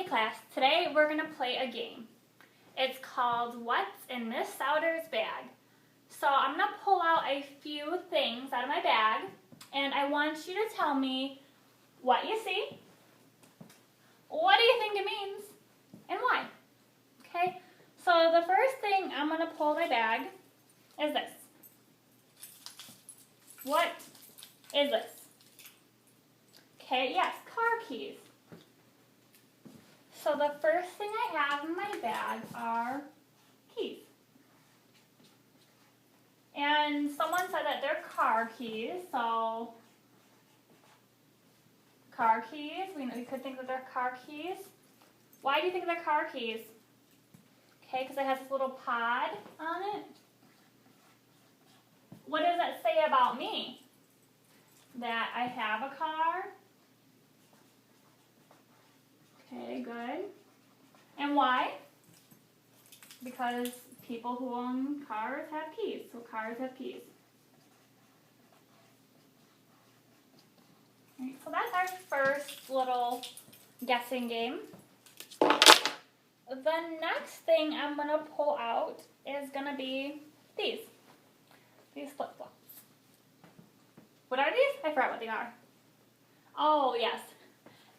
class, today we're going to play a game. It's called What's in This Souter's Bag? So I'm going to pull out a few things out of my bag, and I want you to tell me what you see, what do you think it means, and why. Okay? So the first thing I'm going to pull out of my bag is this. What is this? Okay, yes, car keys. So the first thing I have in my bag are keys. And someone said that they're car keys, so car keys, we could think that they're car keys. Why do you think they're car keys? Okay, because it has this little pod on it. What does that say about me? That I have a car. Okay, good. And why? Because people who own cars have keys, so cars have keys. All right, so that's our first little guessing game. The next thing I'm going to pull out is going to be these flip-flops. What are these? I forgot what they are. Oh, yes.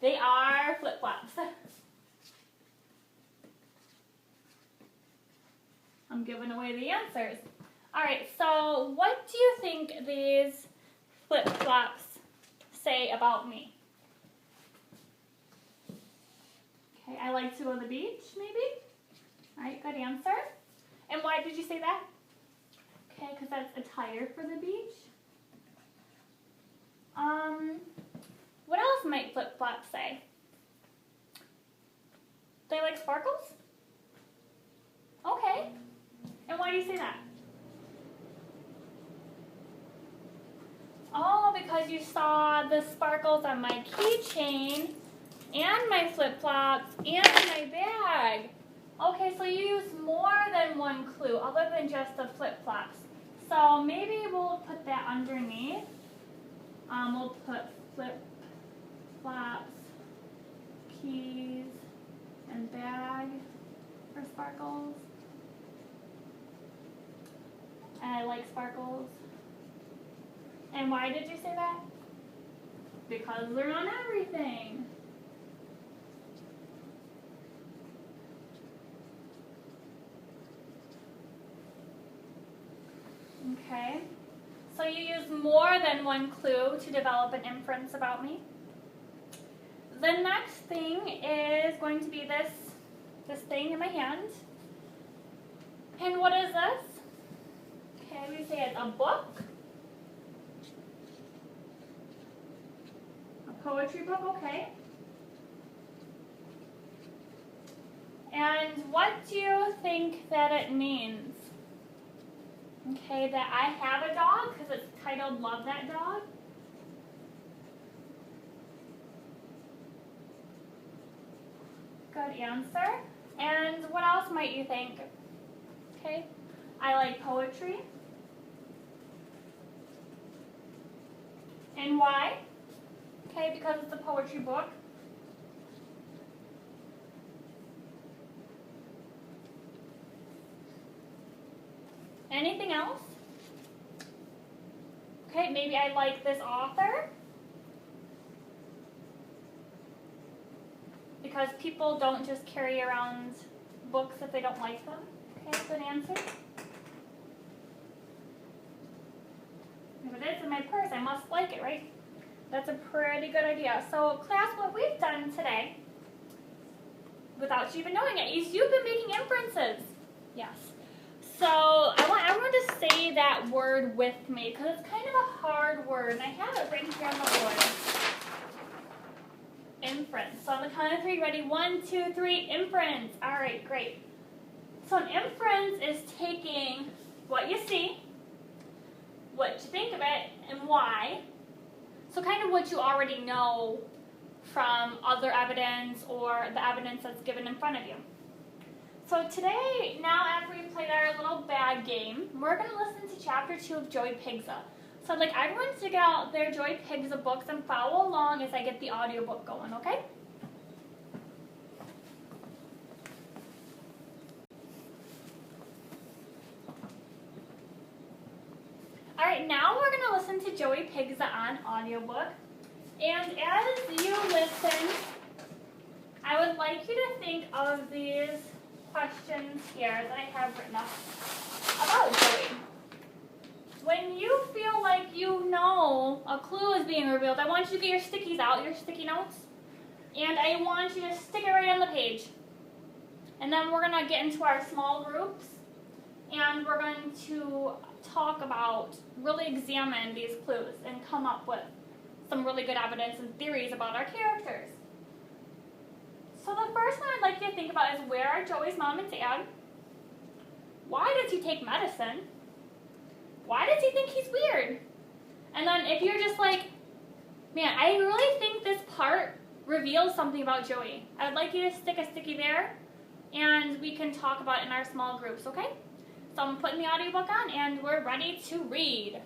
They are flip-flops. I'm giving away the answers. All right, so what do you think these flip-flops say about me? Okay, I like to go to the beach, maybe? All right, good answer. And why did you say that? Okay, because that's attire for the beach. What else might flip-flops say? They like sparkles? Okay. And why do you say that? Oh, because you saw the sparkles on my keychain and my flip-flops and my bag. Okay, so you use more than one clue other than just the flip-flops. So maybe we'll put that underneath. We'll put flip-flops, keys, and bag for sparkles. And I like sparkles. And why did you say that? Because they're on everything. Okay. So you use more than one clue to develop an inference about me. The next thing is going to be this thing in my hand. And what is this? Okay, we say it's a book. A poetry book, okay. And what do you think that it means? Okay, that I have a dog, because it's titled Love That Dog. Good answer. And what else might you think? Okay, I like poetry. And why? Okay, because it's a poetry book. Anything else? Okay, maybe I like this author. Because people don't just carry around books if they don't like them. Okay, good answer. If it is in my purse, I must like it, right? That's a pretty good idea. So class, what we've done today, without you even knowing it, is you've been making inferences. Yes. So I want everyone to say that word with me, because it's kind of a hard word, and I have it right here on the board. Inference. So on the count of three, ready? 1, 2, 3, inference. All right, great. So an inference is taking what you see, what you think of it, and why. So kind of what you already know from other evidence or the evidence that's given in front of you. So today, now after we played our little bag game, we're going to listen to Chapter 2 of Joey Pigza. So I'd like everyone to get out their Joey Pigza books and follow along as I get the audiobook going, okay? we're going to listen to Joey Pigza on audiobook. And as you listen, I would like you to think of these questions here that I have written up about Joey. When you feel like you know a clue is being revealed, I want you to get your stickies out, your sticky notes, and I want you to stick it right on the page. And then we're going to get into our small groups, and we're going to talk about, really examine these clues and come up with some really good evidence and theories about our characters. So the first one I'd like you to think about is, where are Joey's mom and dad? Why does he take medicine? Why does he think he's weird? And then if you're just like, man, I really think this part reveals something about Joey, I would like you to stick a sticky there, and we can talk about it in our small groups, okay? So I'm putting the audiobook on, and we're ready to read.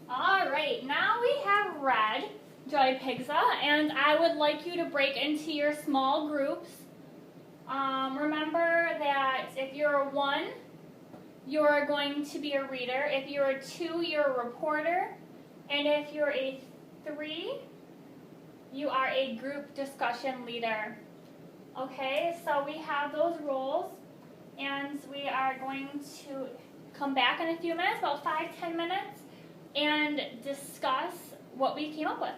Alright, now we have read Joey Pigza, and I would like you to break into your small groups. Remember that if you're a 1, you're going to be a reader. If you're a 2, you're a reporter. And if you're a 3, you are a group discussion leader. Okay, so we have those roles, and we are going to come back in a few minutes, about 5-10 minutes, and discuss what we came up with.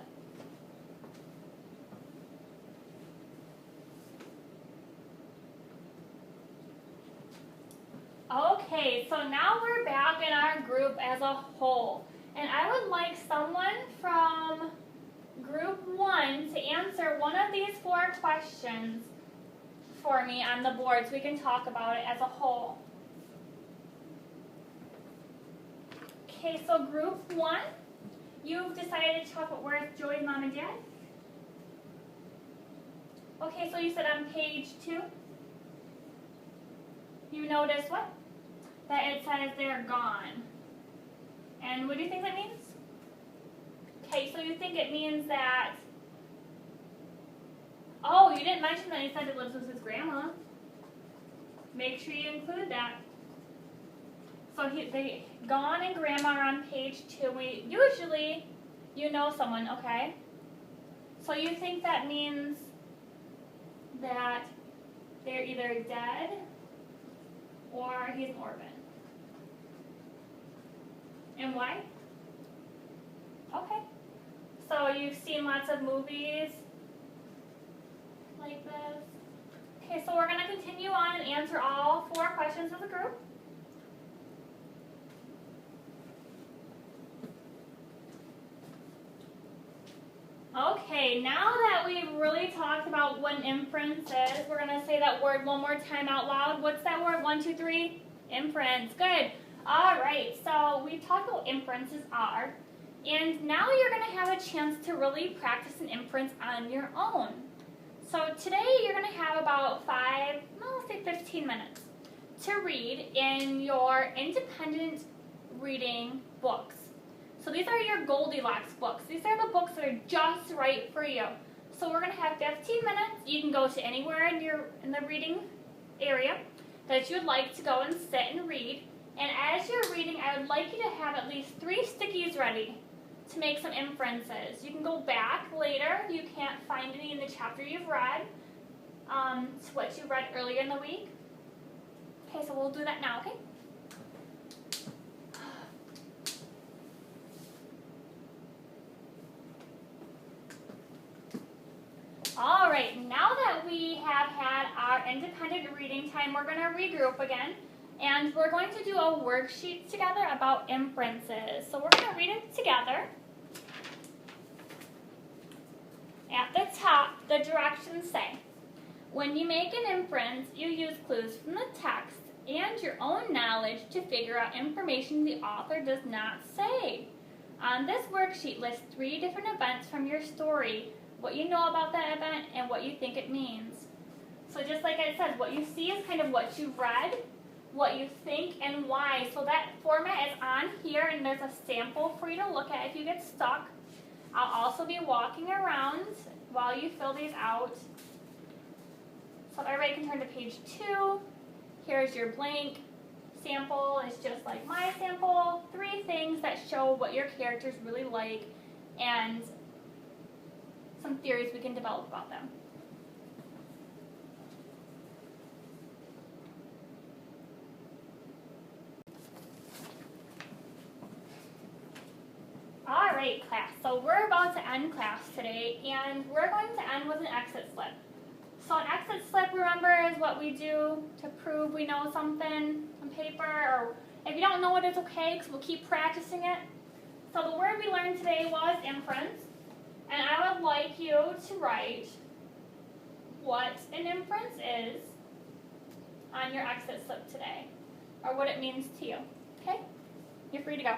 Okay, so now we're back in our group as a whole. And I would like someone from group 1 to answer one of these 4 questions for me on the board so we can talk about it as a whole. Okay, so group 1, you've decided to talk about where's Joey's mom and dad? Okay, so you said on page 2, you notice what? That it says they're gone. And what do you think that means? Okay, so you think it means that, oh, you didn't mention that he said he lives with his grandma. Make sure you include that. So they gone and grandma are on page 2. We usually, you know someone, okay? So you think that means that they're either dead or he's an orphan. And why? Okay. So you've seen lots of movies like this. Okay, so we're going to continue on and answer all 4 questions as a group. Okay, now that we've really talked about what an inference is, we're going to say that word one more time out loud. What's that word? 1, 2, 3? Inference. Good. All right, so we've talked about what inferences are, and now you're going to have a chance to really practice an inference on your own. So today you're going to have about 15 minutes to read in your independent reading books. So these are your Goldilocks books. These are the books that are just right for you. So we're going to have 15 minutes. You can go to anywhere in the reading area that you'd like to go and sit and read. And as you're reading, I would like you to have at least 3 stickies ready to make some inferences. You can go back later if you can't find any in the chapter you've read, to what you read earlier in the week. Okay, so we'll do that now, okay? All right, now that we have had our independent reading time, we're going to regroup again, and we're going to do a worksheet together about inferences. So we're going to read it together. At the top, the directions say, when you make an inference, you use clues from the text and your own knowledge to figure out information the author does not say. On this worksheet, list 3 different events from your story, what you know about that event, and what you think it means. So just like I said, what you see is kind of what you've read, what you think, and why. So that format is on here, and there's a sample for you to look at if you get stuck. I'll also be walking around while you fill these out. So everybody can turn to page 2. Here's your blank. Sample is just like my sample. 3 things that show what your characters really like and some theories we can develop about them. Alright class, so we're about to end class today and we're going to end with an exit slip. So an exit slip, remember, is what we do to prove we know something on paper, or if you don't know it, it's okay because we'll keep practicing it. So the word we learned today was inference, and I would like you to write what an inference is on your exit slip today, or what it means to you. Okay? You're free to go.